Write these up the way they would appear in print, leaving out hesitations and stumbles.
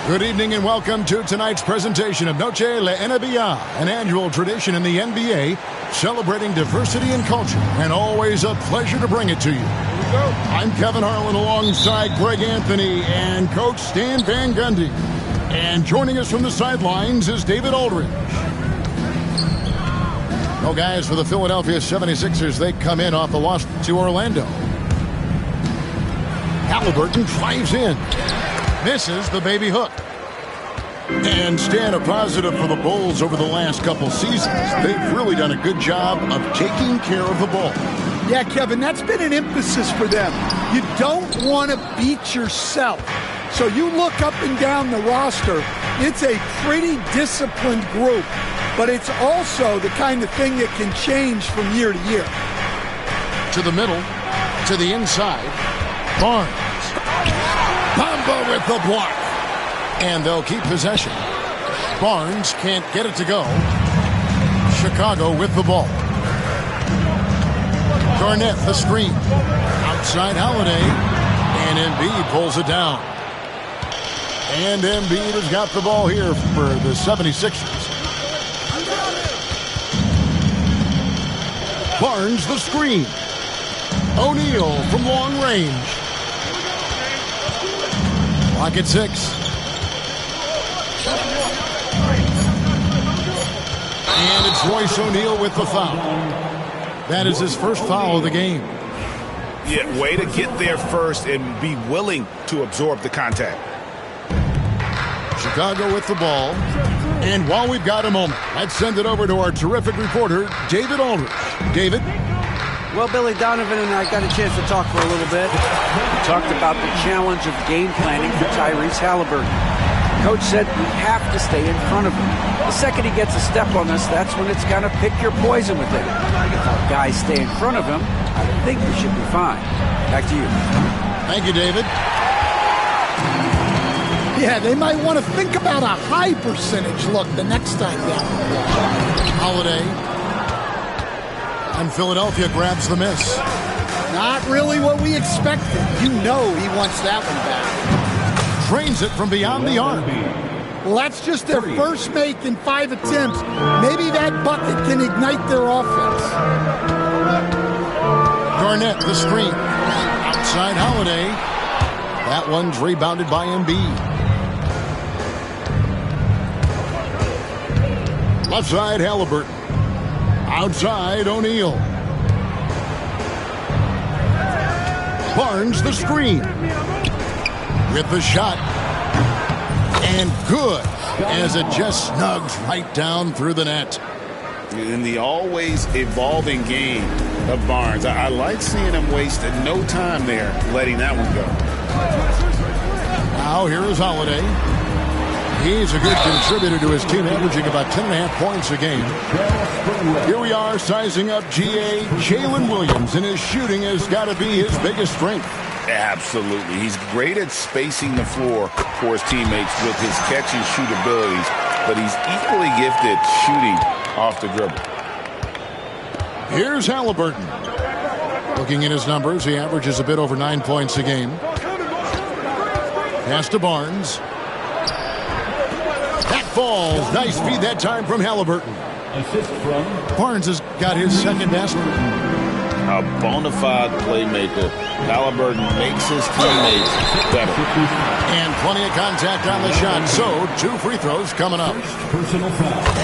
Good evening and welcome to tonight's presentation of Noche La NBA, an annual tradition in the NBA celebrating diversity and culture, and always a pleasure to bring it to you. I'm Kevin Harlan alongside Greg Anthony and Coach Stan Van Gundy. And joining us from the sidelines is David Aldridge. No guys for the Philadelphia 76ers. They come in off the loss to Orlando. Halliburton drives in. Misses the baby hook. And Stan, a positive for the Bulls over the last couple seasons. They've really done a good job of taking care of the ball. Yeah, Kevin, that's been an emphasis for them. You don't want to beat yourself. So you look up and down the roster, it's a pretty disciplined group. But it's also the kind of thing that can change from year to year. To the middle, to the inside. Barnes. Bamba with the block. And they'll keep possession. Barnes can't get it to go. Chicago with the ball. Garnett the screen. Outside Holiday. And Embiid pulls it down. And Embiid has got the ball here for the 76ers. Barnes the screen. O'Neal from long range. Clock at 6. And it's Royce O'Neal with the foul. That is his first foul of the game. Yeah, way to get there first and be willing to absorb the contact. Chicago with the ball. And while we've got a moment, let's send it over to our terrific reporter, David Aldridge. David? Well, Billy Donovan and I got a chance to talk for a little bit. We talked about the challenge of game planning for Tyrese Halliburton. Coach said we have to stay in front of him. The second he gets a step on us, that's when it's kind of pick your poison with him. If our guys stay in front of him, I think we should be fine. Back to you. Thank you, David. Yeah, they might want to think about a high percentage look the next time down. Holiday. And Philadelphia grabs the miss. Not really what we expected. You know he wants that one back. Trains it from beyond the arc. Well, that's just their first make in 5 attempts. Maybe that bucket can ignite their offense. Garnett, the screen. Outside Holiday. That one's rebounded by Embiid. Left side, Halliburton. Outside, O'Neal. Barnes, the screen. With the shot. And good, as it just snugs right down through the net. In the always evolving game of Barnes, I like seeing him waste no time there, letting that one go. Now here is Holiday. He's a good contributor to his team, averaging about 10.5 points a game. Here we are sizing up GA. Jalen Williams, and his shooting has got to be his biggest strength. Absolutely. He's great at spacing the floor for his teammates with his catch and shoot abilities, but he's equally gifted shooting off the dribble. Here's Halliburton. Looking at his numbers, he averages a bit over 9 points a game. Pass to Barnes. That falls. Nice feed that time from Halliburton. Barnes has got his second basket. A bona fide playmaker. Halliburton makes his teammates better. And plenty of contact on the shot. So, 2 free throws coming up.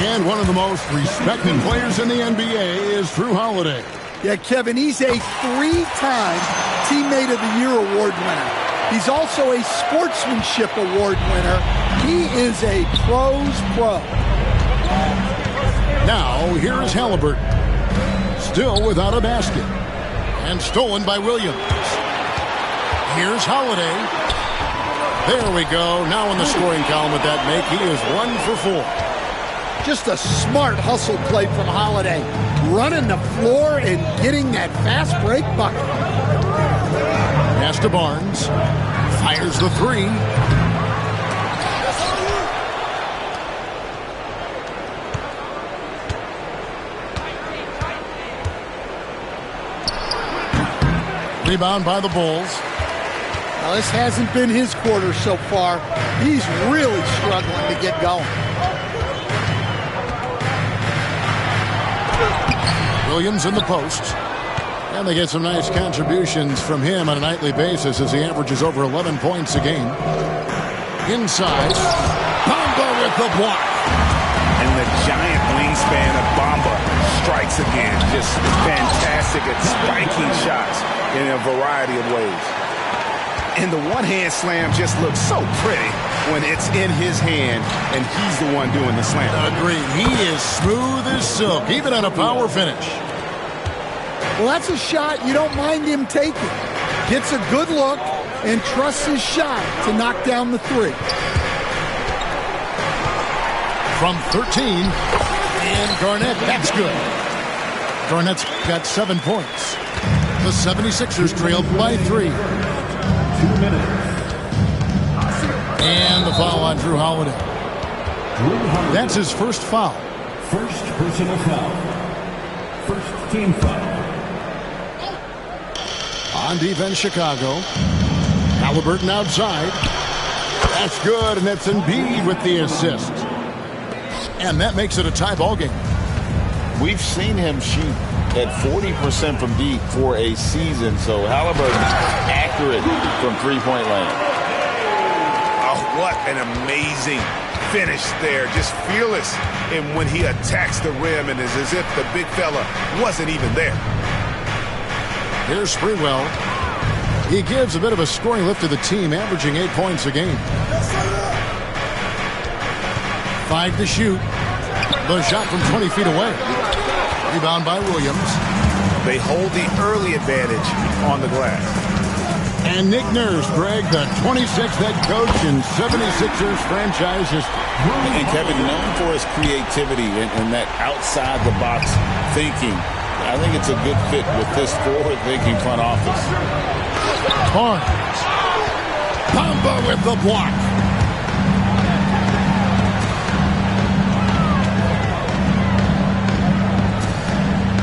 And one of the most respected players in the NBA is Jrue Holiday. Yeah, Kevin, he's a 3-time Teammate of the Year award winner. He's also a Sportsmanship Award winner. He is a pro's pro. Now, here is Halliburton. Still without a basket. And stolen by Williams. Here's Holiday. There we go. Now in the scoring column with that make, he is 1 for 4. Just a smart hustle play from Holiday. Running the floor and getting that fast break bucket. Pass to Barnes. Fires the 3. Rebound by the Bulls. Now, this hasn't been his quarter so far. He's really struggling to get going. Williams in the post. And they get some nice contributions from him on a nightly basis as he averages over 11 points a game. Inside. Bamba with the block. And the giant wingspan of Bamba strikes again. Just fantastic at spiking shots in a variety of ways. And the one-hand slam just looks so pretty when it's in his hand and he's the one doing the slam. Agreed. He is smooth as silk, even on a power finish. Well, that's a shot you don't mind him taking. Gets a good look and trusts his shot to knock down the 3. From 13, and Garnett, that's good. Garnett's got 7 points. The 76ers trailed by 3. 2 minutes. And the foul on Drew Holiday. That's his first foul. First personal foul. First team foul. On defense, Chicago. Halliburton outside. That's good, and that's Embiid with the assist. And that makes it a tie ball game. We've seen him shoot at 40% from deep for a season, so Halliburton accurate from three-point land. Oh, what an amazing finish there. Just fearless and when he attacks the rim, and it's as if the big fella wasn't even there. Here's Sprewell. He gives a bit of a scoring lift to the team, averaging 8 points a game. 5 to shoot. The shot from 20 feet away. Rebound by Williams. They hold the early advantage on the glass. And Nick Nurse, Greg, the 26th head coach in 76ers franchise history. And Kevin, known for his creativity and that outside-the-box thinking, I think it's a good fit with this forward-thinking front office. Barnes. Bamba with the block.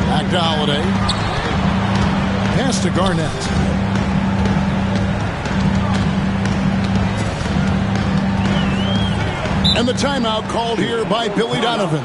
Back to Holiday. Pass to Garnett. And the timeout called here by Billy Donovan.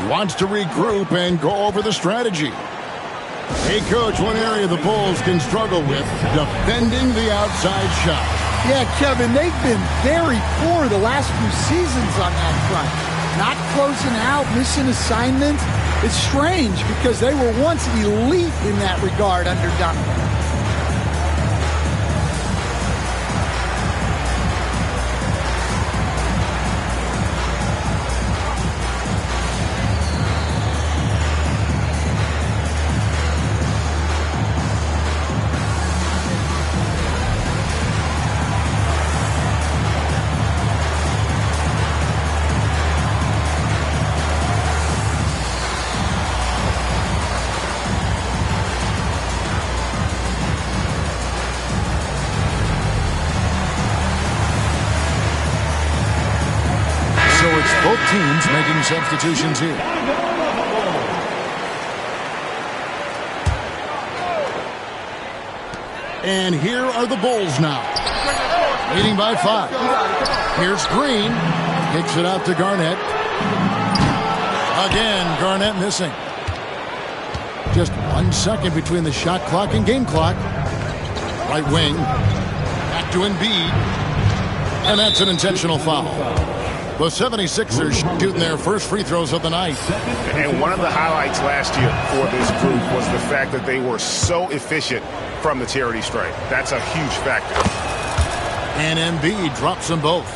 Wants to regroup and go over the strategy. Hey, Coach, one area the Bulls can struggle with, defending the outside shot. Yeah, Kevin, they've been very poor the last few seasons on that front. Not closing out, missing assignments. It's strange because they were once elite in that regard under Donovan. points. Both teams making substitutions here. And here are the Bulls now. Leading by 5. Here's Green. Kicks it out to Garnett. Again, Garnett missing. Just 1 second between the shot clock and game clock. Right wing. Back to Embiid. And that's an intentional foul. The 76ers shooting their first free throws of the night. And one of the highlights last year for this group was the fact that they were so efficient from the charity stripe. That's a huge factor. And Embiid drops them both.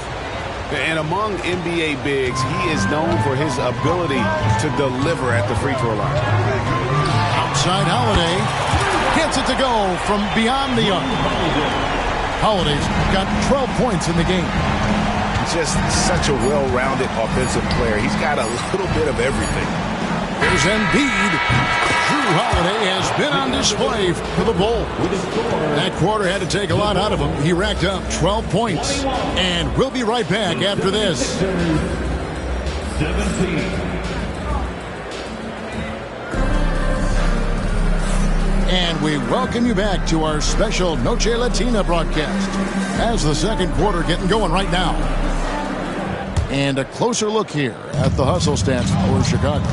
And among NBA bigs, he is known for his ability to deliver at the free throw line. Outside Holiday. Gets it to go from beyond the arc. Holiday's got 12 points in the game. Just such a well-rounded offensive player. He's got a little bit of everything. Here's Embiid. Drew Holiday has been on display for the Bulls. That quarter had to take a lot out of him. He racked up 12 points. And we'll be right back after this. 17. And we welcome you back to our special Noche Latina broadcast as the second quarter getting going right now. And a closer look here at the hustle stats for Chicago.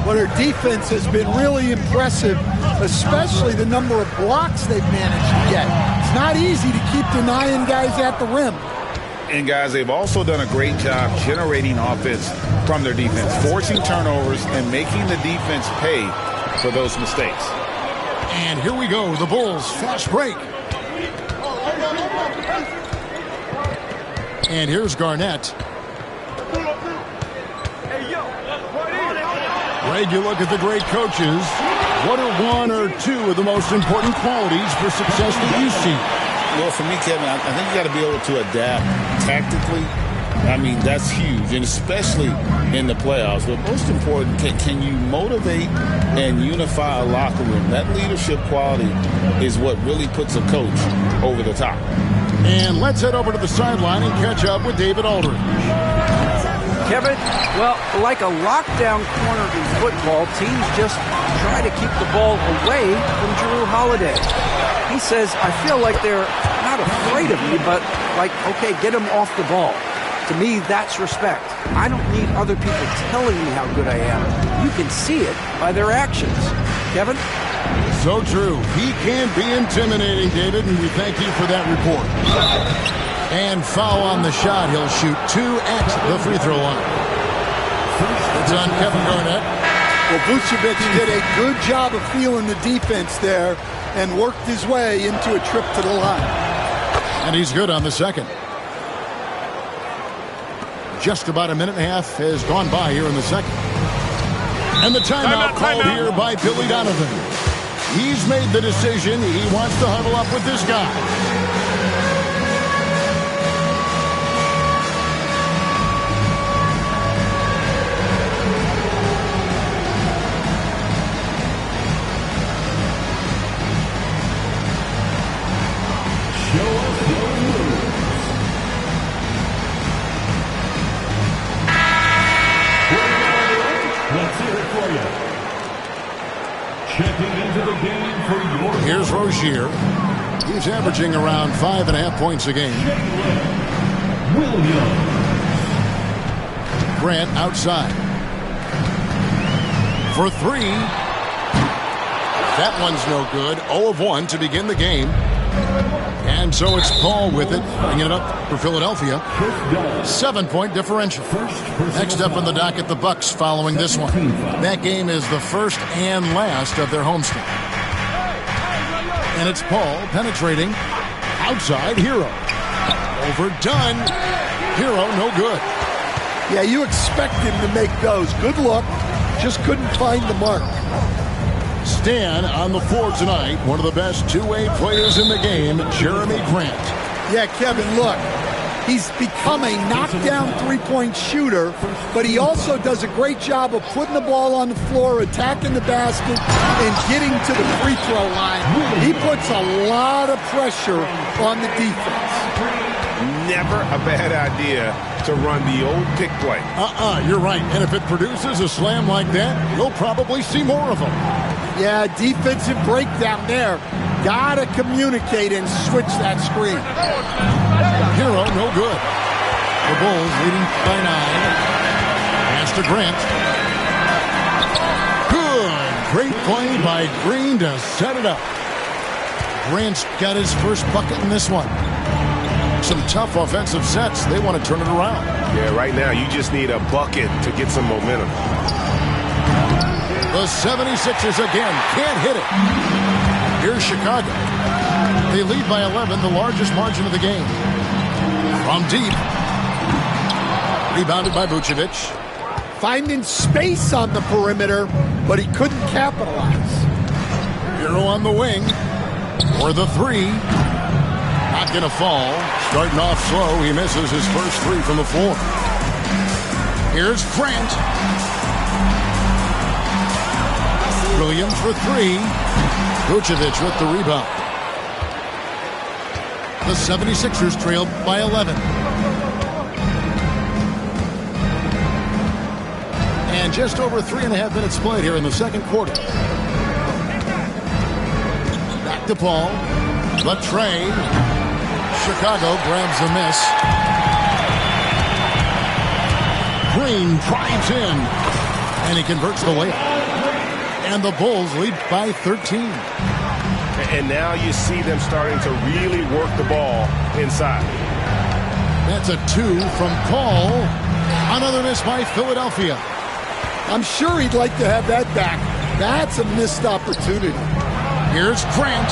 Well, their defense has been really impressive, especially the number of blocks they've managed to get. It's not easy to keep denying guys at the rim. And guys, they've also done a great job generating offense from their defense, forcing turnovers and making the defense pay for those mistakes. And here we go, the Bulls fast break. And here's Garnett. Greg, you look at the great coaches. What are 1 or 2 of the most important qualities for success that you see? Well, for me, Kevin, I think you got to be able to adapt tactically. I mean, that's huge, and especially in the playoffs. But most important, can you motivate and unify a locker room? That leadership quality is what really puts a coach over the top. And let's head over to the sideline and catch up with David Aldridge. Kevin, well, like a lockdown corner in football, teams just try to keep the ball away from Drew Holiday. He says, I feel like they're not afraid of me, but like, okay, get him off the ball. To me, that's respect. I don't need other people telling me how good I am. You can see it by their actions. Kevin? So true. He can be intimidating, David, and we thank you for that report. And foul on the shot. He'll shoot 2 at the free throw line. It's on Kevin Garnett. Well, Vucevic did a good job of feeling the defense there and worked his way into a trip to the line. And he's good on the second. Just about a minute and a half has gone by here in the second. And the timeout called here by Billy Donovan. He's made the decision. He wants to huddle up with this guy. Here's Rozier. He's averaging around 5.5 points a game. Grant outside. For 3. That one's no good. 0 of 1 to begin the game. And so it's Paul with it, bringing it up for Philadelphia. 7-point differential. Next up on the docket, the Bucks following this one. That game is the first and last of their homestand. And it's Paul penetrating outside. Hero overdone. Hero no good. Yeah, you expect him to make those. Good look. Just couldn't find the mark. Stan on the floor tonight. One of the best two-way players in the game, Jeremy Grant. Yeah, Kevin, look. He's become a knockdown three-point shooter, but he also does a great job of putting the ball on the floor, attacking the basket, and getting to the free throw line. He puts a lot of pressure on the defense. Never a bad idea to run the old pick play. You're right. And if it produces a slam like that, you'll probably see more of them. Yeah, defensive breakdown there. Gotta communicate and switch that screen. Hero, no good. The Bulls leading by 9. Pass to Grant. Good. Great play by Green to set it up. Grant's got his first bucket in this one. Some tough offensive sets. They want to turn it around. Yeah, right now you just need a bucket to get some momentum. The 76ers again can't hit it. Here's Chicago. They lead by 11, the largest margin of the game. From deep. Rebounded by Vucevic. Finding space on the perimeter, but he couldn't capitalize. Hero on the wing. For the 3. Not going to fall. Starting off slow, he misses his first 3 from the floor. Here's Grant. Williams for 3. Vucevic with the rebound. The 76ers trailed by 11. And just over 3.5 minutes played here in the second quarter. Back to Paul. Latrey. Chicago grabs the miss. Green drives in. And he converts the layup. And the Bulls lead by 13. And now you see them starting to really work the ball inside. That's a 2 from Paul. Another miss by Philadelphia. I'm sure he'd like to have that back. That's a missed opportunity. Here's Grant.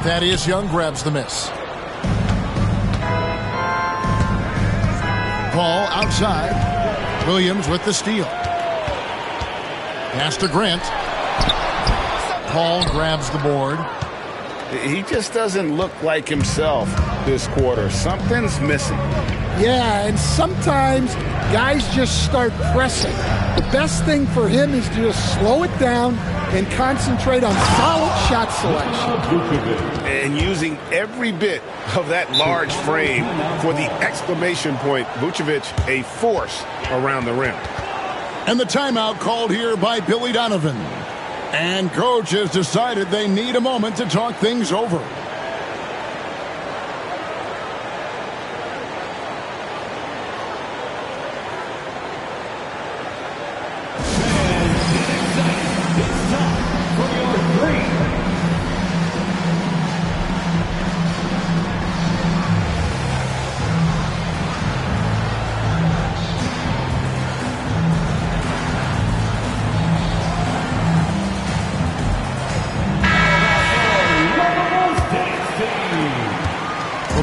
Thaddeus Young grabs the miss. Paul outside. Williams with the steal. Pass to Grant. Paul grabs the board. He just doesn't look like himself this quarter. Something's missing. Yeah, and sometimes guys just start pressing. The best thing for him is to just slow it down and concentrate on solid shot selection. And using every bit of that large frame for the exclamation point. Vucevic, a force around the rim. And the timeout called here by Billy Donovan. And coach has decided they need a moment to talk things over.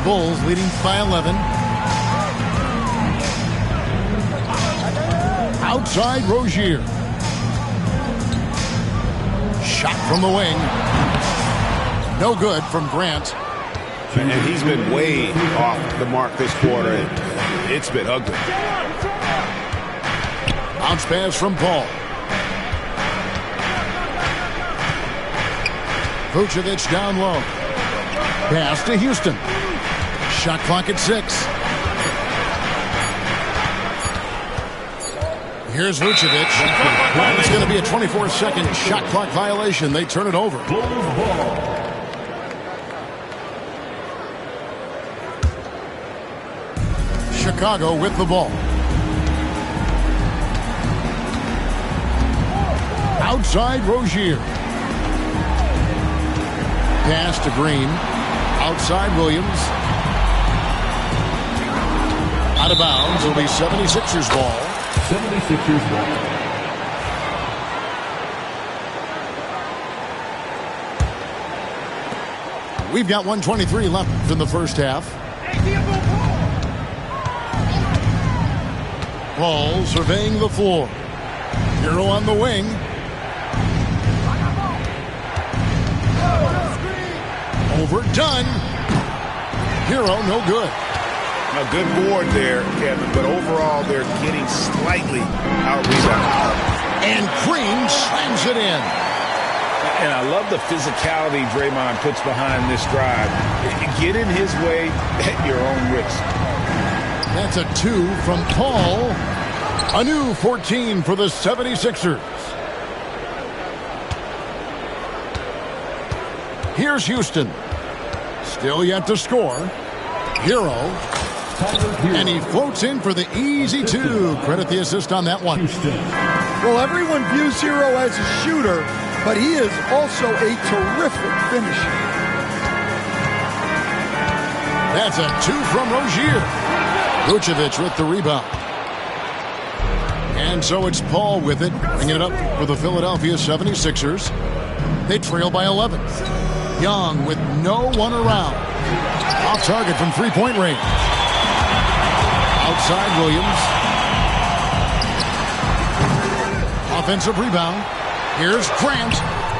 Bulls leading by 11. Outside Rozier. Shot from the wing. No good from Grant. And he's been way off the mark this quarter. It's been ugly. Bounce pass from Paul. Vucevic down low. Pass to Houston. Shot clock at 6. Here's Vucevic. It's going to be a 24-second shot clock violation. They turn it over. Chicago with the ball. Outside Rozier. Pass to Green. Outside Williams. Out of bounds. It'll be 76ers ball. 76ers ball. We've got 1:23 left in the first half. Paul surveying the floor. Hero on the wing. Overdone. Hero, no good. A good board there, Kevin, but overall they're getting slightly out-rebounded. And Green slams it in. And I love the physicality Draymond puts behind this drive. Get in his way at your own risk. That's a 2 from Paul. A new 14 for the 76ers. Here's Houston. Still yet to score. Hero. And he floats in for the easy 2. Credit the assist on that one. Well, everyone views Hero as a shooter, but he is also a terrific finisher. That's a 2 from Rozier. Vucevic with the rebound. And so it's Paul with it, bringing it up for the Philadelphia 76ers. They trail by 11. Young with no one around. Off target from three-point range. Outside Williams. Offensive rebound. Here's Grant.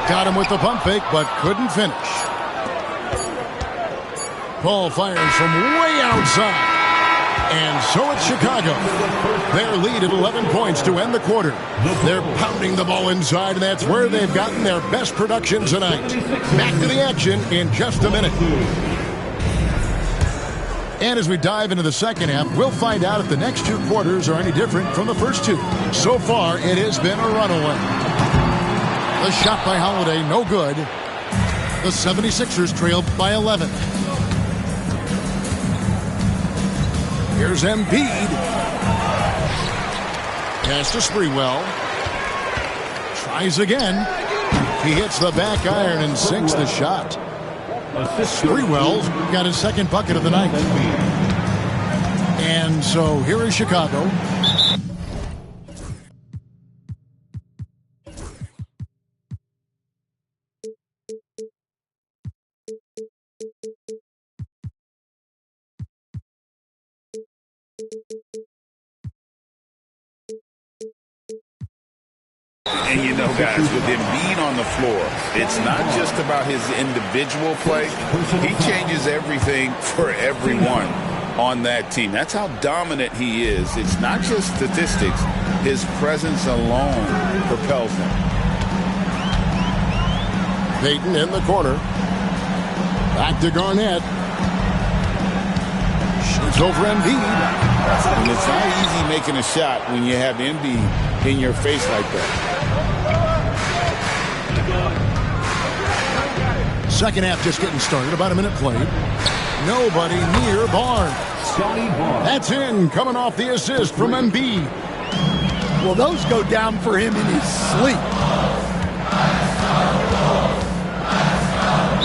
Got him with the pump fake, but couldn't finish. Paul fires from way outside. And so it's Chicago. Their lead at 11 points to end the quarter. They're pounding the ball inside, and that's where they've gotten their best production tonight. Back to the action in just a minute. And as we dive into the second half, we'll find out if the next 2 quarters are any different from the first 2. So far, it has been a runaway. The shot by Holiday, no good. The 76ers trail by 11. Here's Embiid. Pass to Sprewell. Tries again. He hits the back iron and sinks the shot. Sprewell's got his second bucket of the night. And so here is Chicago. And you know, guys, with Embiid on the floor, it's not just about his individual play. He changes everything for everyone on that team. That's how dominant he is. It's not just statistics. His presence alone propels him. Payton in the corner. Back to Garnett. Shoots over Embiid. And it's not easy making a shot when you have Embiid in your face like that. Second half just getting started. About a minute played. Nobody near Barnes. That's in, coming off the assist from Embiid. Well, those go down for him in his sleep.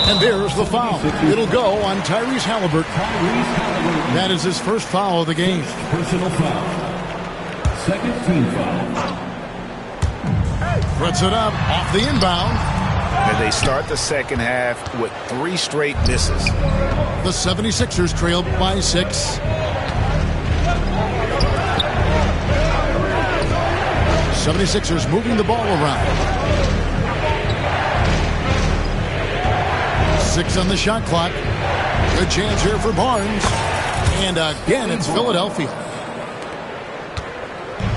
And there's the foul. It'll go on Tyrese Halliburton. That is his first foul of the game. Personal foul. Second team foul. Puts it up off the inbound. And they start the second half with 3 straight misses. The 76ers trail by 6. '76ers moving the ball around. 6 on the shot clock. Good chance here for Barnes. And again, it's Philadelphia.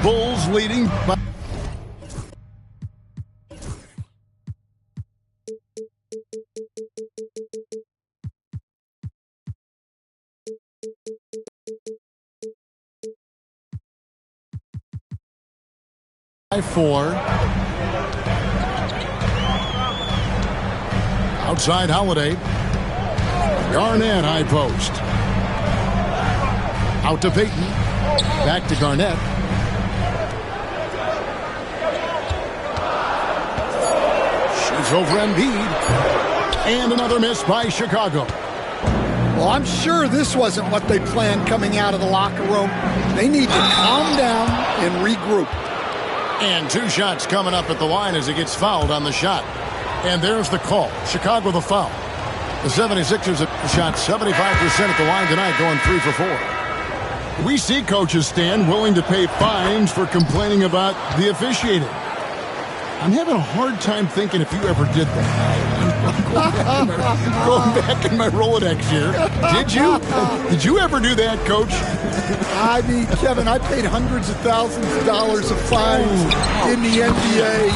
Bulls leading by... by 4. Outside Holiday. Garnett high post. Out to Payton. Back to Garnett. Shoots over Embiid. And another miss by Chicago. Well, I'm sure this wasn't what they planned coming out of the locker room. They need to calm down and regroup. And 2 shots coming up at the line as he gets fouled on the shot. And there's the call. Chicago the foul. The 76ers have shot 75% at the line tonight, going 3 for 4. We see coaches stand willing to pay fines for complaining about the officiating. I'm having a hard time thinking if you ever did that. Going back in my Rolodex here. Did you? Did you ever do that, Coach? I mean, Kevin, I paid hundreds of thousands of dollars of fines in the NBA.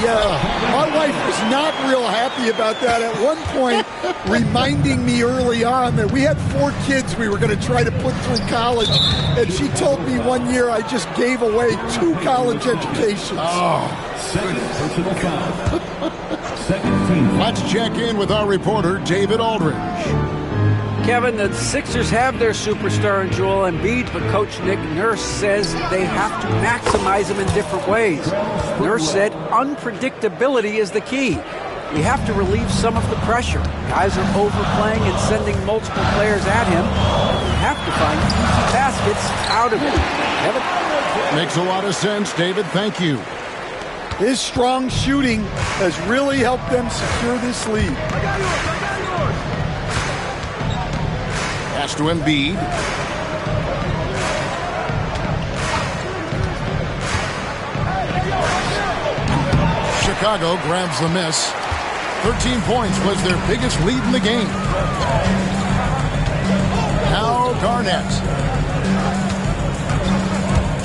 My wife was not real happy about that. At one point, reminding me early on that we had 4 kids we were going to try to put through college, and she told me one year I just gave away 2 college educations. Personal foul. Second team. Let's check in with our reporter, David Aldridge. Kevin, the Sixers have their superstar in Joel Embiid, but Coach Nick Nurse says they have to maximize him in different ways. Nurse said unpredictability is the key. You have to relieve some of the pressure. Guys are overplaying and sending multiple players at him. You have to find easy baskets out of it. Kevin? Makes a lot of sense, David. Thank you. His strong shooting has really helped them secure this lead. Pass to Embiid. Chicago grabs the miss. 13 points was their biggest lead in the game. Now Garnett.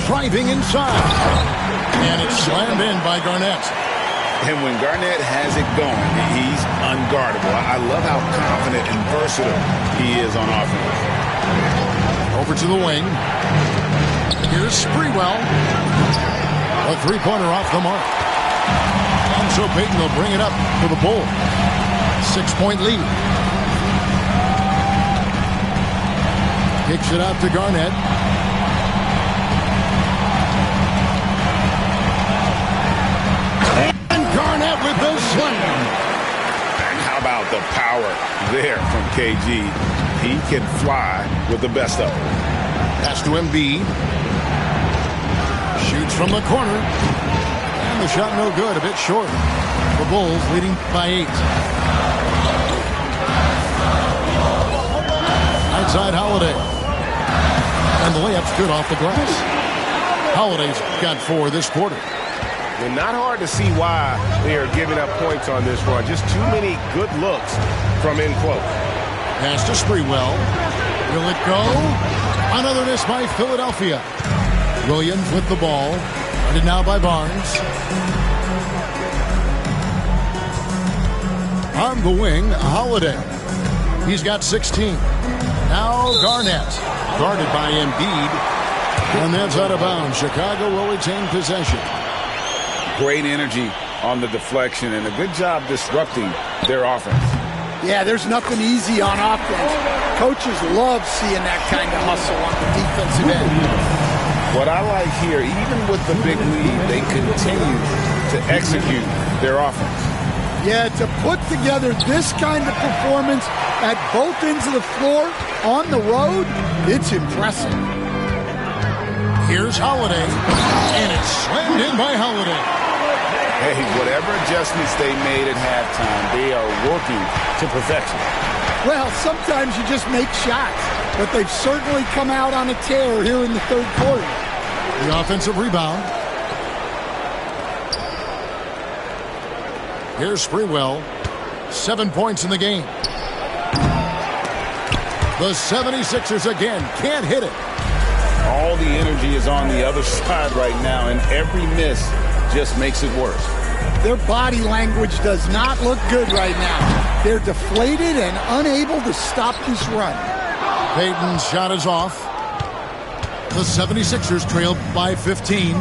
Driving inside. And it's slammed in by Garnett. And when Garnett has it going, he's unguardable. I love how confident and versatile he is on offense. Over to the wing. Here's Sprewell. A three-pointer off the mark. And so Payton will bring it up for the Bulls. 6-point lead. Kicks it out to Garnett. Garnett with the slam. And how about the power there from KG? He can fly with the best of them. Pass to Embiid. Shoots from the corner. And the shot no good, a bit short. The Bulls leading by 8. Outside Holiday. And the layup's good off the glass. Holiday's got 4 this quarter. And not hard to see why they are giving up points on this run. Just too many good looks from in close. Pass to Sprewell. Will it go? Another miss by Philadelphia. Williams with the ball. Guarded now by Barnes. On the wing, Holiday. He's got 16. Now Garnett. Guarded by Embiid. And that's out of bounds. Chicago will retain possession. Great energy on the deflection and a good job disrupting their offense. Yeah, there's nothing easy on offense. Coaches love seeing that kind of hustle on the defensive end. What I like here, even with the big lead, they continue to execute their offense. Yeah, to put together this kind of performance at both ends of the floor on the road, it's impressive. Here's Holiday, and it's slammed in by Holiday. Hey, whatever adjustments they made at halftime, they are working to perfection. Well, sometimes you just make shots, but they've certainly come out on a tear here in the third quarter. The offensive rebound. Here's Sprewell. 7 points in the game. The 76ers again can't hit it. All the energy is on the other side right now, and every miss just makes it worse. Their body language does not look good right now. They're deflated and unable to stop this run. Payton's shot is off. The 76ers trail by 15.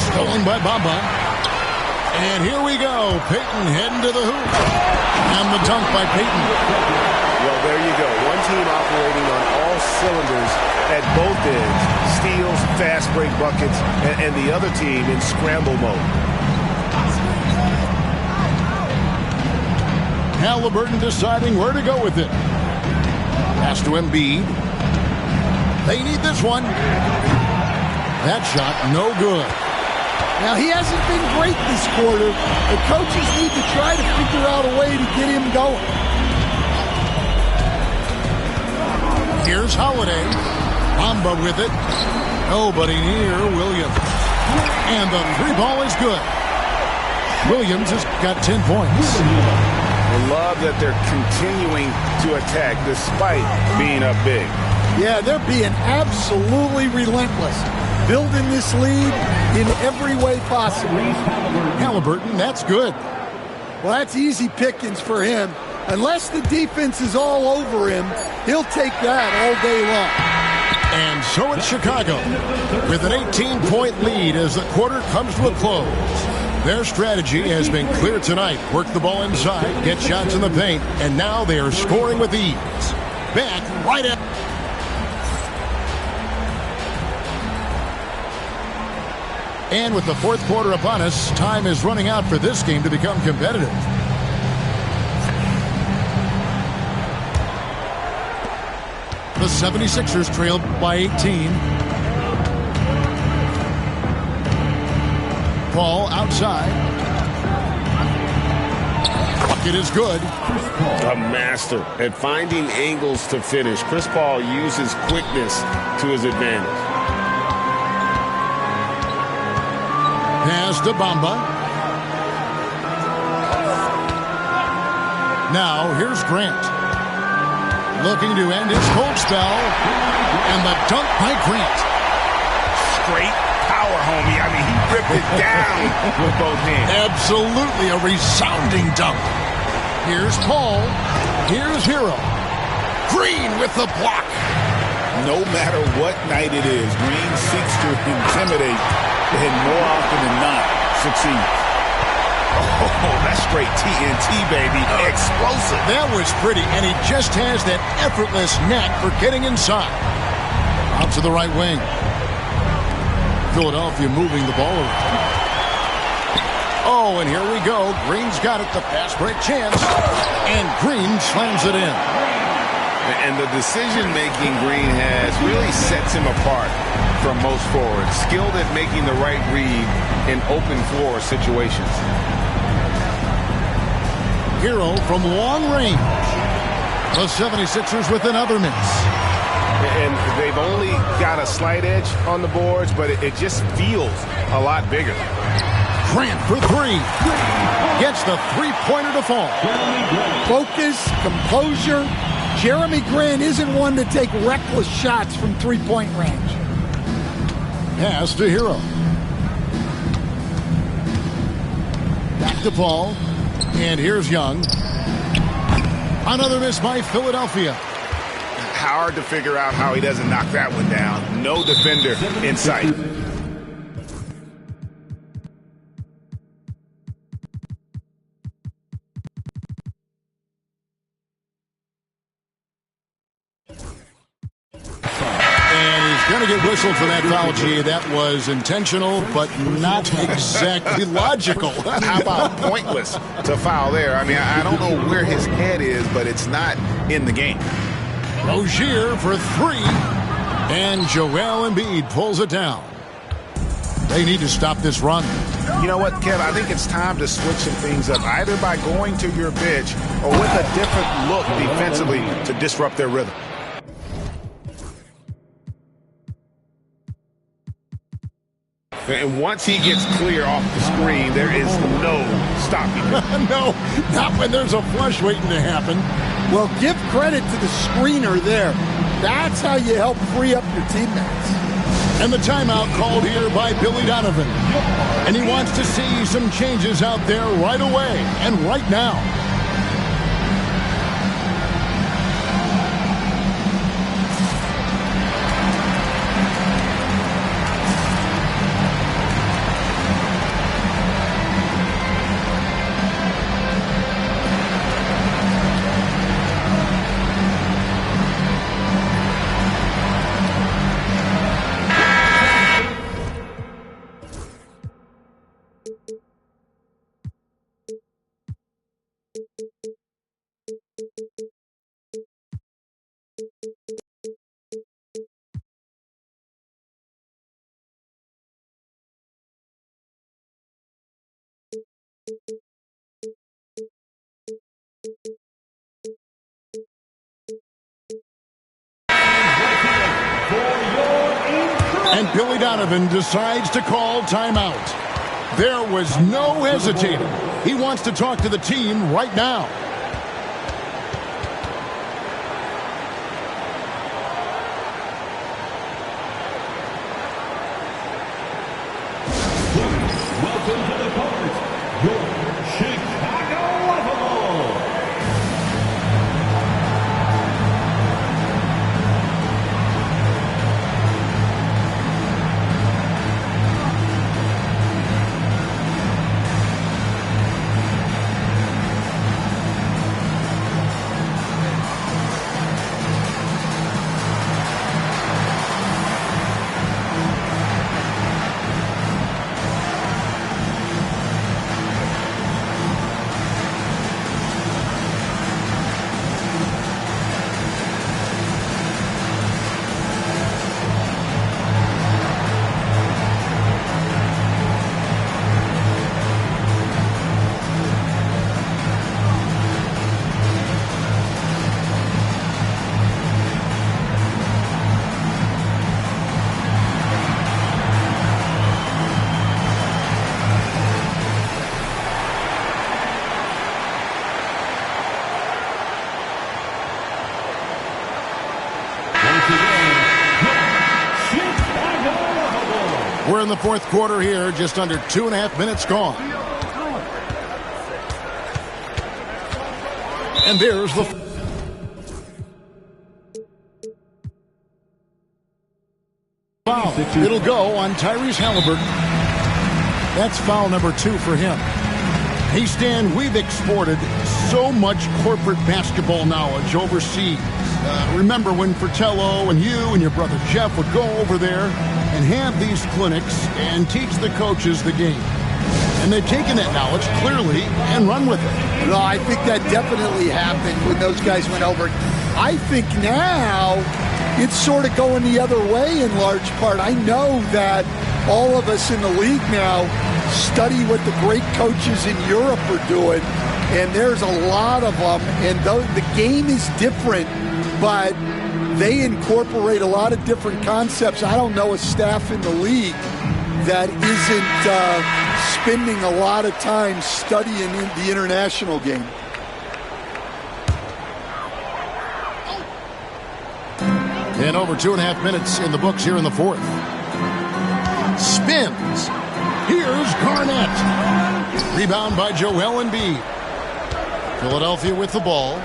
Stolen by Bamba. And here we go. Payton heading to the hoop. And the dunk by Payton. Well, there you go. One team operating on all cylinders at both ends. Steals, fast break buckets, and the other team in scramble mode. Halliburton deciding where to go with it. Pass to Embiid. They need this one. That shot no good. Now, he hasn't been great this quarter. The coaches need to try to figure out a way to get him going. Here's Holiday. Bamba with it. Nobody near Williams. And the 3 ball is good. Williams has got 10 points. I love that they're continuing to attack despite being up big. Yeah, they're being absolutely relentless, building this lead in every way possible. Halliburton, that's good. Well, that's easy pickings for him. Unless the defense is all over him, he'll take that all day long. And so it's Chicago with an 18-point lead as the quarter comes to a close. Their strategy has been clear tonight. Work the ball inside, get shots in the paint, and now they are scoring with ease. Back right at... And with the fourth quarter upon us, time is running out for this game to become competitive. The 76ers trailed by 18. Paul outside. Bucket is good. A master at finding angles to finish. Chris Paul uses quickness to his advantage. Pass to Bamba. Now here's Grant. Looking to end his cold spell. And the dunk by Grant. Straight power, homie. I mean, he ripped it down with both hands. Absolutely a resounding dunk. Here's Paul. Here's Hero. Green with the block. No matter what night it is, Green seeks to intimidate and more often than not succeed. Oh, that's straight TNT, baby. Explosive. That was pretty, and he just has that effortless knack for getting inside. Out to the right wing. Philadelphia moving the ball around. Oh, and here we go. Green's got it. The fast break chance. And Green slams it in. And the decision-making Green has really sets him apart from most forwards. Skilled at making the right read in open floor situations. Hero from long range. The 76ers with another miss. And they've only got a slight edge on the boards, but it just feels a lot bigger. Grant for three. Gets the three-pointer to fall. Focus, composure. Jeremy Grant isn't one to take reckless shots from three-point range. Pass to Hero. Back to Paul. And here's Young. Another miss by Philadelphia. Hard to figure out how he doesn't knock that one down. No defender in sight. Going to get whistled for that foul, G. That was intentional, but not exactly logical. How about pointless to foul there? I mean, I don't know where his head is, but it's not in the game. Rozier for three. And Joel Embiid pulls it down. They need to stop this run. You know what, Kev? I think it's time to switch some things up, either by going to your bench or with a different look defensively to disrupt their rhythm. And once he gets clear off the screen, there is no stopping him. No, not when there's a flush waiting to happen. Well, give credit to the screener there. That's how you help free up your teammates. And the timeout called here by Billy Donovan. And he wants to see some changes out there right away and right now. And Billy Donovan decides to call timeout. There was no hesitating. He wants to talk to the team right now. Welcome to the court, your Chicago Buffalo. We're in the fourth quarter here, just under 2.5 minutes gone. And there's the foul. It'll go on Tyrese Halliburton. That's foul number 2 for him. Hey, Stan, we've exported so much corporate basketball knowledge overseas. Remember when Fratello and you and your brother Jeff would go over there and have these clinics and teach the coaches the game? And they've taken that knowledge clearly and run with it. No, I think that definitely happened when those guys went over. I think now it's sort of going the other way in large part. I know that all of us in the league now study what the great coaches in Europe are doing, and there's a lot of them, and the game is different, but they incorporate a lot of different concepts. I don't know a staff in the league that isn't spending a lot of time studying the international game. And over 2.5 minutes in the books here in the fourth. Spins. Here's Garnett. Rebound by Joel Embiid. Philadelphia with the ball.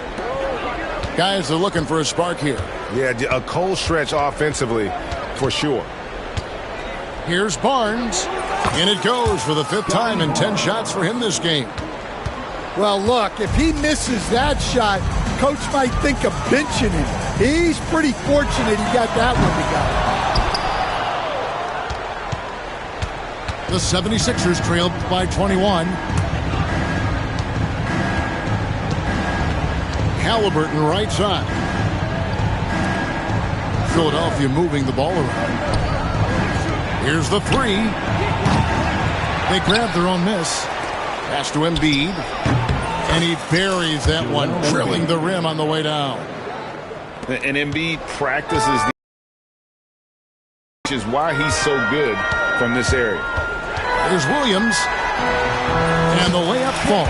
Guys are looking for a spark here. Yeah, a cold stretch offensively for sure. Here's Barnes. And it goes for the 5th time in 10 shots for him this game. Well, look, if he misses that shot, coach might think of benching him. He's pretty fortunate he got that one to go. The 76ers trailed by 21. Halliburton right side. Philadelphia moving the ball around. Here's the 3. They grab their own miss. Pass to Embiid. And he buries that one, drilling the rim on the way down. And Embiid practices, which is why he's so good from this area. There's Williams. And the layup falls.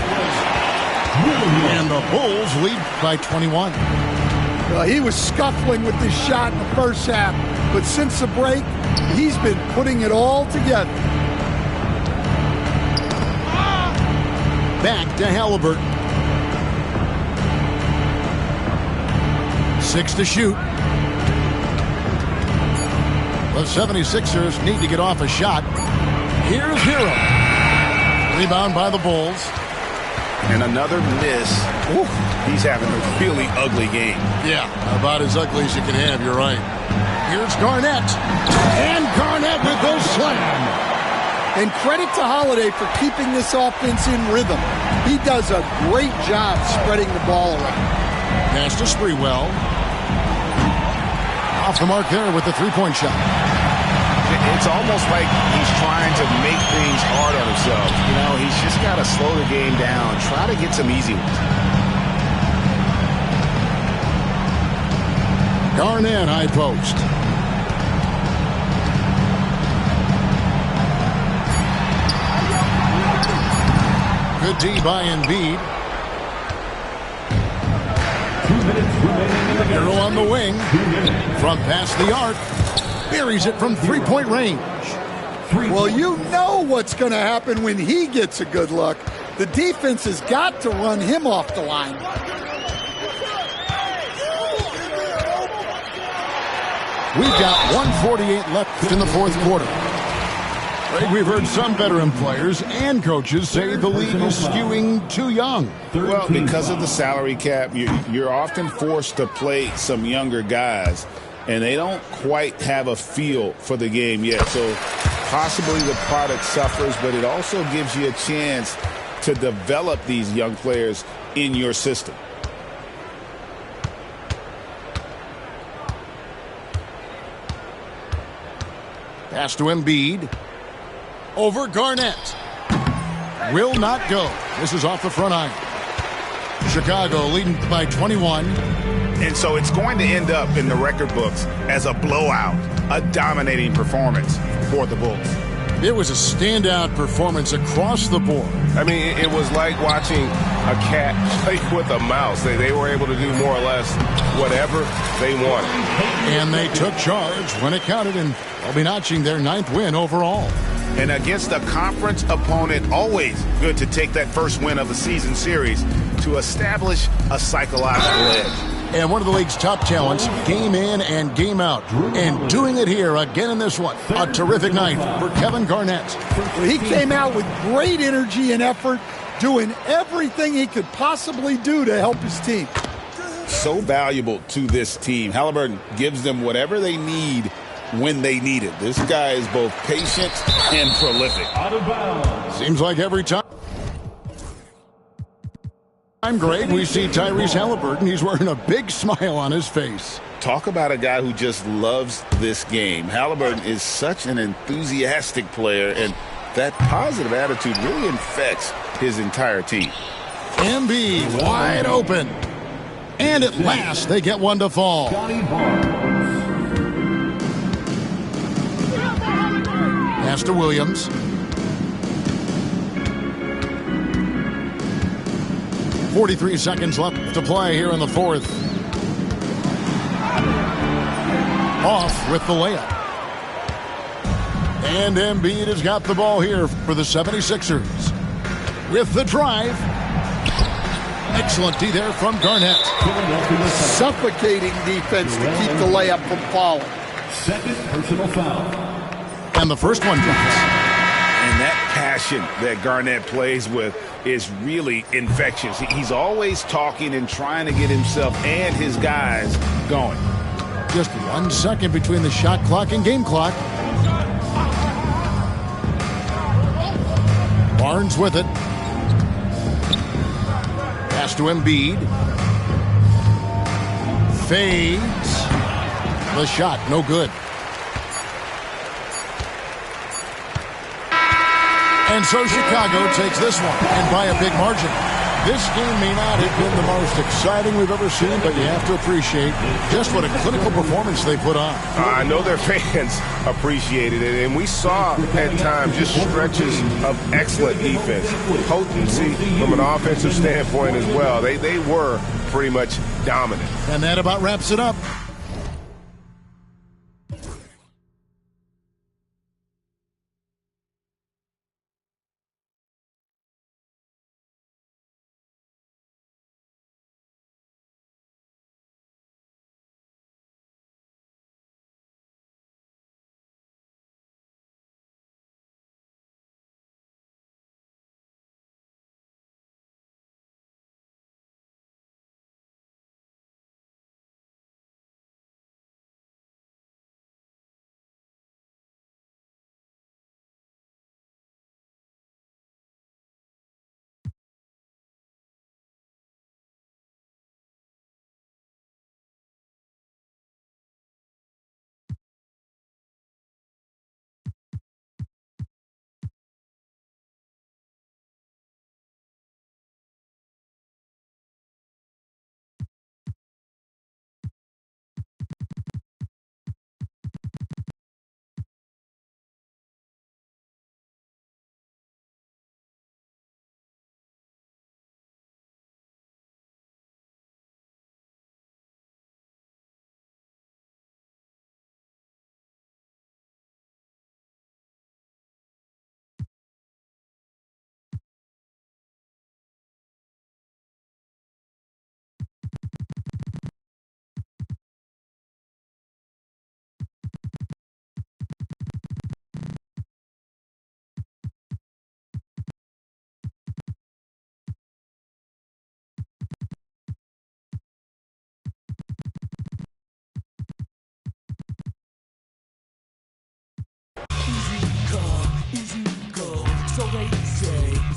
And the Bulls lead by 21. Well, he was scuffling with this shot in the first half, but since the break, he's been putting it all together. Back to Halliburton. 6 to shoot. The 76ers need to get off a shot. Here's Hero. Rebound by the Bulls. And another miss. Ooh, he's having a really ugly game. Yeah, about as ugly as you can have, you're right. Here's Garnett. And Garnett with the slam. And credit to Holiday for keeping this offense in rhythm. He does a great job spreading the ball around. Pass to Sprewell. Off the mark there with the three-point shot. It's almost like he's trying to make things hard on himself. You know, he's just got to slow the game down, try to get some easy ones. Garnett, high post. Good D by Embiid. 2 minutes remaining. Hero on the wing. From past the arc. Buries it from three-point range. Well, you know what's going to happen when he gets a good look. The defense has got to run him off the line. We've got 1:48 left in the fourth quarter. Craig, we've heard some veteran players and coaches say the league is skewing too young. Well, because of the salary cap, you're often forced to play some younger guys, and they don't quite have a feel for the game yet. So possibly the product suffers, but it also gives you a chance to develop these young players in your system. Pass to Embiid. Over Garnett. Will not go. This is off the front iron. Chicago leading by 21. And so it's going to end up in the record books as a blowout, a dominating performance for the Bulls. It was a standout performance across the board. I mean, it was like watching a cat play with a mouse. They were able to do more or less whatever they wanted. And they took charge when it counted, and they'll be notching their 9th win overall. And against a conference opponent, always good to take that first win of a season series to establish a psychological edge. And one of the league's top talents, game in and game out. And doing it here again in this one. A terrific night for Kevin Garnett. He came out with great energy and effort, doing everything he could possibly do to help his team. So valuable to this team. Halliburton gives them whatever they need when they need it. This guy is both patient and prolific. Out of bounds. Seems like every time. Greg, we see Tyrese Halliburton. He's wearing a big smile on his face. Talk about a guy who just loves this game. Halliburton is such an enthusiastic player, and that positive attitude really infects his entire team. Embiid wide open. And at last, they get one to fall. Pass to Williams. 43 seconds left to play here in the fourth. Off with the layup. And Embiid has got the ball here for the 76ers. With the drive. Excellent D there from Garnett. Suffocating defense to keep the layup from falling. Second personal foul. And the first one drops. And that passion that Garnett plays with is really infectious. He's always talking and trying to get himself and his guys going. Just 1 second between the shot clock and game clock. Barnes with it. Pass to Embiid. Fades. The shot, no good. And so Chicago takes this one, and by a big margin. This game may not have been the most exciting we've ever seen, but you have to appreciate just what a clinical performance they put on. I know their fans appreciated it, and we saw at times just stretches of excellent defense, potency from an offensive standpoint as well. They were pretty much dominant. And that about wraps it up.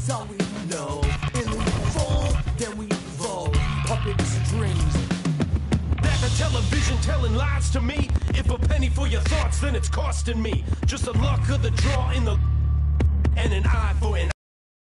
that's all we know. And when we fall, then we fall. Puppet strings. Back on television telling lies to me. If a penny for your thoughts, then it's costing me. Just a luck of the draw in the and an eye for an